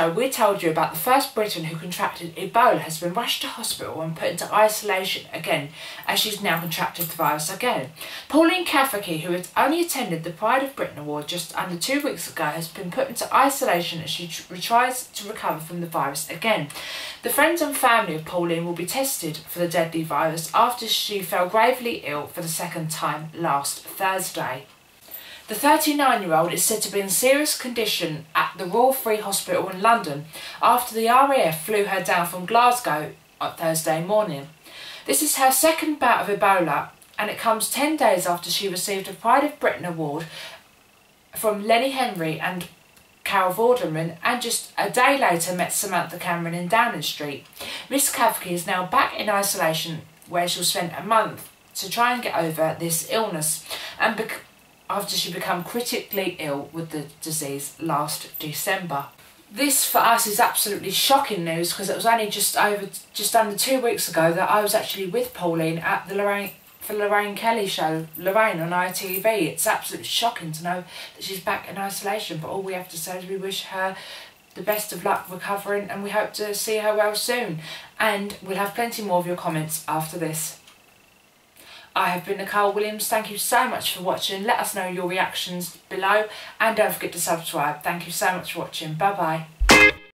ago, we told you about the first Briton who contracted Ebola has been rushed to hospital and put into isolation again, as she's now contracted the virus again. Pauline Kafferke, who had only attended the Pride of Britain Award just under 2 weeks ago, has been put into isolation as she tries to recover from the virus again. The friends and family of Pauline will be tested for the deadly virus after she fell gravely ill for the second time last Thursday. The 39-year-old is said to be in serious condition at the Royal Free Hospital in London after the RAF flew her down from Glasgow on Thursday morning. This is her second bout of Ebola, and it comes 10 days after she received a Pride of Britain award from Lenny Henry and Carol Vorderman, and just a day later met Samantha Cameron in Downing Street. Miss Kafferke is now back in isolation, where she'll spend a month to try and get over this illness, and after she became critically ill with the disease last December. This for us is absolutely shocking news, because it was only just under 2 weeks ago that I was actually with Pauline at the Lorraine Kelly show, Lorraine on ITV. It's absolutely shocking to know that she's back in isolation, but all we have to say is we wish her the best of luck recovering, and we hope to see her well soon. And we'll have plenty more of your comments after this. I have been Nicole Williams. Thank you so much for watching. Let us know your reactions below, and don't forget to subscribe. Thank you so much for watching. Bye bye.